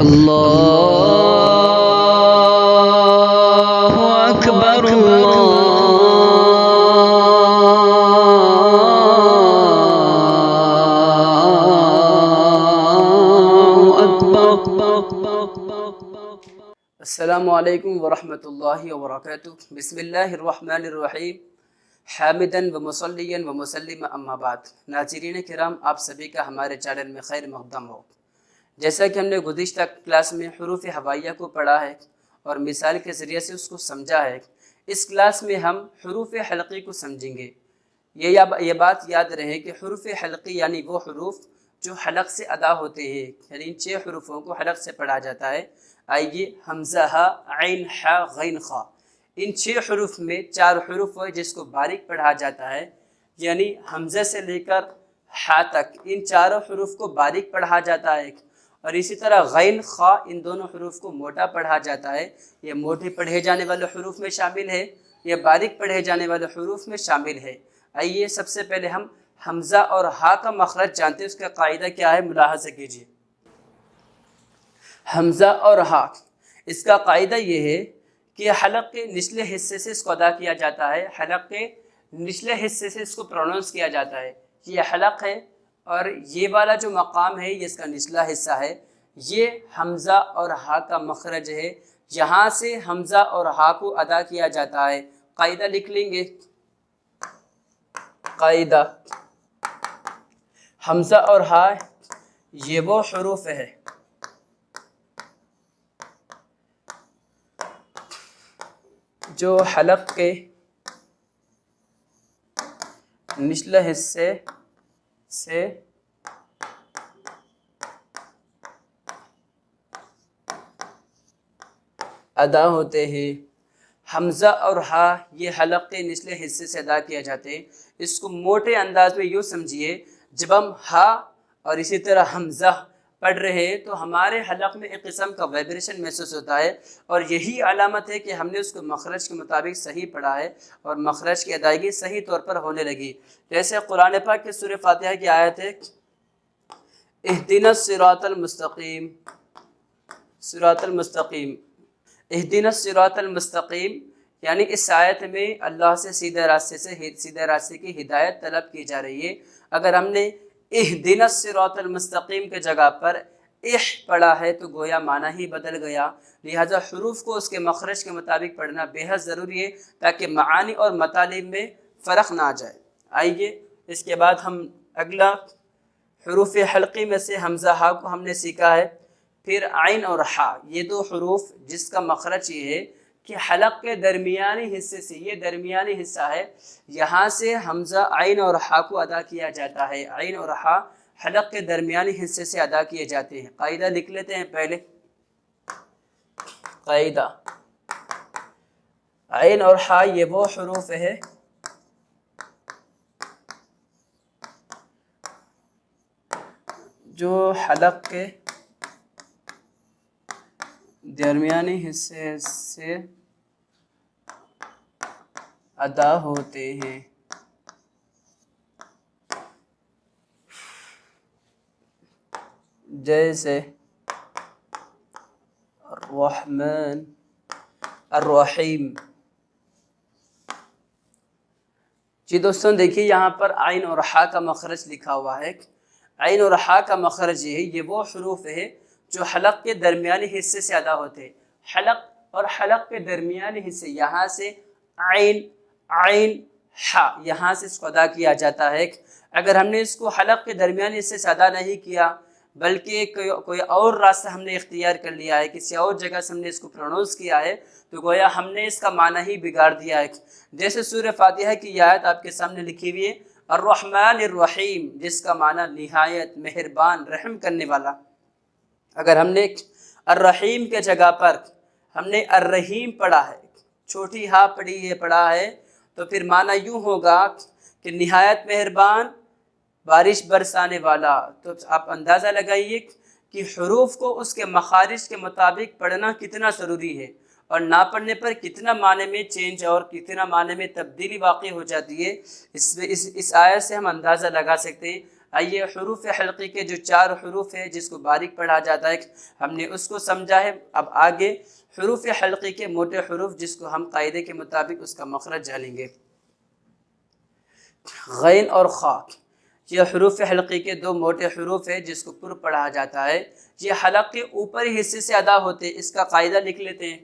اللہ اکبر السلام علیکم ورحمۃ اللہ وبرکاتہ۔ بسم اللہ الرحمن الرحیم، حامداً و مصلیاً و مسلما اما بعد۔ ناظرین کرام، آپ سبھی کا ہمارے چینل میں خیر مقدم ہو۔ جیسا کہ ہم نے گزشتہ کلاس میں حروف ہوائیہ کو پڑھا ہے اور مثال کے ذریعے سے اس کو سمجھا ہے، اس کلاس میں ہم حروف حلقی کو سمجھیں گے۔ یہ بات یاد رہے کہ حروف حلقی یعنی وہ حروف جو حلق سے ادا ہوتے ہیں، یعنی ان 6 حروفوں کو حلق سے پڑھا جاتا ہے۔ آئیے، حمزہ، ہا، عین، حا، غین، خا، ان 6 حروف میں 4 حروف ہے جس کو باریک پڑھا جاتا ہے، یعنی حمزہ سے لے کر ہا تک ان 4 حروف کو باریک پڑھا جاتا ہے، اور اسی طرح غین، خا، ان دونوں حروف کو موٹا پڑھا جاتا ہے۔ یہ موٹے پڑھے جانے والے حروف میں شامل ہے، یہ باریک پڑھے جانے والے حروف میں شامل ہے۔ آئیے سب سے پہلے ہم حمزہ اور ہا کا مخرج جانتے ہیں، اس کا قاعدہ کیا ہے ملاحظہ کیجیے۔ حمزہ اور ہا، اس کا قاعدہ یہ ہے کہ حلق کے نچلے حصے سے اس کو ادا کیا جاتا ہے، حلق کے نچلے حصے سے اس کو پروننس کیا جاتا ہے۔ یہ حلق ہے اور یہ والا جو مقام ہے یہ اس کا نچلا حصہ ہے، یہ حمزہ اور ہا کا مخرج ہے، یہاں سے حمزہ اور ہا کو ادا کیا جاتا ہے۔ قاعدہ لکھ لیں گے۔ قاعدہ، حمزہ اور ہا یہ وہ حروف ہے جو حلق کے نچلے حصے سے ادا ہوتے ہیں۔ حمزہ اور ہا یہ حلق کے نچلے حصے سے ادا کیا جاتے ہیں۔ اس کو موٹے انداز میں یوں سمجھیے، جب ہم ہا اور اسی طرح حمزہ پڑھ رہے ہیں تو ہمارے حلق میں ایک قسم کا وائبریشن محسوس ہوتا ہے، اور یہی علامت ہے کہ ہم نے اس کو مخرج کے مطابق صحیح پڑھا ہے اور مخرج کی ادائیگی صحیح طور پر ہونے لگی۔ جیسے قرآن پاک کی سورہ فاتحہ کی آیت ہے، اہدنا الصراط المستقیم، صراط المستقیم، اہدنا الصراط المستقیم، یعنی اس آیت میں اللہ سے سیدھے راستے کی ہدایت طلب کی جا رہی ہے۔ اگر ہم نے اہدنا الصراط المستقیم کے جگہ پر پڑھا ہے تو گویا معنی ہی بدل گیا، لہذا حروف کو اس کے مخرج کے مطابق پڑھنا بے حد ضروری ہے تاکہ معانی اور مطالب میں فرق نہ آ جائے۔ آئیے اس کے بعد ہم اگلا حروف حلقی میں سے حمزہ ہا کو ہم نے سیکھا ہے، پھر عین اور حا، یہ 2 حروف جس کا مخرج یہ ہے کہ حلق کے درمیانی حصے سے، یہ درمیانی حصہ ہے، یہاں سے حمزہ، عین اور حا کو ادا کیا جاتا ہے۔ عین اور حا حلق کے درمیانی حصے سے ادا کیے جاتے ہیں۔ قاعدہ لکھ لیتے ہیں پہلے۔ قاعدہ، عین اور حا یہ وہ حروف ہے جو حلق کے درمیانی حصے سے ادا ہوتے ہیں۔ جیسے الرحمن، الرحیم۔ جی دوستوں دیکھیے، یہاں پر عین اور حا کا مخرج لکھا ہوا ہے۔ عین اور حا کا مخرج یہ ہے، یہ وہ حروف ہے جو حلق کے درمیانی حصے سے ادا ہوتے ہیں۔ حلق اور حلق کے درمیانی حصے، یہاں سے عین، عین، حا، یہاں سے اس کو ادا کیا جاتا ہے۔ اگر ہم نے اس کو حلق کے درمیانی حصے سے ادا نہیں کیا بلکہ کوئی اور راستہ ہم نے اختیار کر لیا ہے، کسی اور جگہ سے ہم نے اس کو پروننس کیا ہے، تو گویا ہم نے اس کا معنی ہی بگاڑ دیا ہے۔ جیسے سورہ فاتحہ کی آیت آپ کے سامنے لکھی ہوئی ہے، الرحمن الرحیم، جس کا معنی نہایت مہربان، رحم کرنے والا۔ اگر ہم نے الرحیم کے جگہ پر ہم نے الرحیم پڑھا ہے، چھوٹی ہا پڑھا ہے، تو پھر معنی یوں ہوگا کہ نہایت مہربان، بارش برسانے والا۔ تو آپ اندازہ لگائیے کہ حروف کو اس کے مخارج کے مطابق پڑھنا کتنا ضروری ہے، اور نہ پڑھنے پر کتنا معنی میں چینج اور کتنا معنی میں تبدیلی واقع ہو جاتی ہے۔ اس آیت سے ہم اندازہ لگا سکتے ہیں۔ آئیے حروف حلقی کے جو 4 حروف ہیں جس کو باریک پڑھا جاتا ہے ہم نے اس کو سمجھا ہے. اب آگے حروف حلقی کے موٹے حروف جس کو ہم قاعدے کے مطابق اس کا مخرج جانیں گے. غین اور خا یہ حروف حلقی کے 2 موٹے حروف ہیں جس کو پر پڑھا جاتا ہے. یہ حلق کے اوپری حصے سے ادا ہوتے ہیں. اس کا قاعدہ لکھ لیتے ہیں.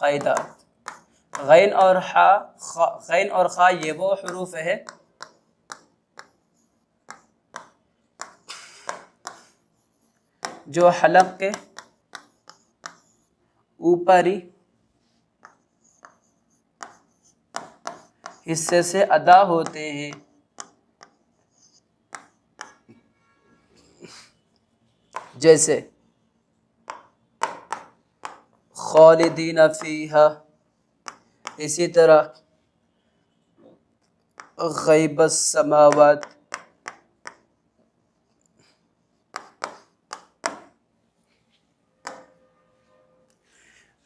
قاعدہ غین اور خا یہ وہ حروف ہے جو حلق کے اوپری حصے سے ادا ہوتے ہیں. جیسے خالدین فیہا، اسی طرح غیب السماوات،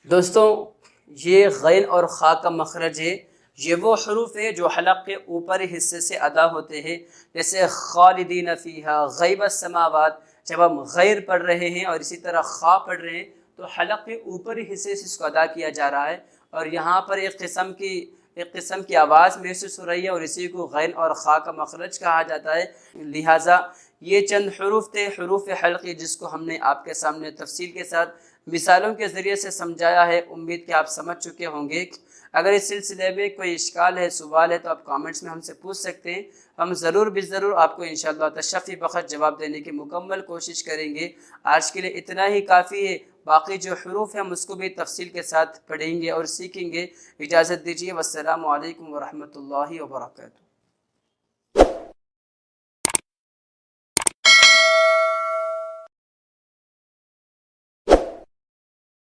دوستوں یہ غین اور خا کا مخرج ہے. یہ وہ حروف ہے جو حلق کے اوپری حصے سے ادا ہوتے ہیں. جیسے خالدین فیہا، غیب السماوات جب ہم غیر پڑھ رہے ہیں اور اسی طرح خا پڑھ رہے ہیں تو حلق کے اوپری حصے سے اس کو ادا کیا جا رہا ہے اور یہاں پر ایک قسم کی آواز محسوس ہو رہی ہے اور اسی کو غین اور خا کا مخرج کہا جاتا ہے. لہٰذا یہ چند حروف تھے حروف حلقی جس کو ہم نے آپ کے سامنے تفصیل کے ساتھ مثالوں کے ذریعے سے سمجھایا ہے. امید کہ آپ سمجھ چکے ہوں گے. اگر اس سلسلے میں کوئی اشکال ہے، سوال ہے تو آپ کامنٹس میں ہم سے پوچھ سکتے ہیں. ہم ضرور آپ کو انشاءاللہ تشفی بخش جواب دینے کی مکمل کوشش کریں گے. آج کے لیے اتنا ہی کافی ہے. باقی جو حروف ہیں ہم اس کو بھی تفصیل کے ساتھ پڑھیں گے اور سیکھیں گے. اجازت دیجیے. والسلام علیکم ورحمۃ اللہ وبرکاتہ.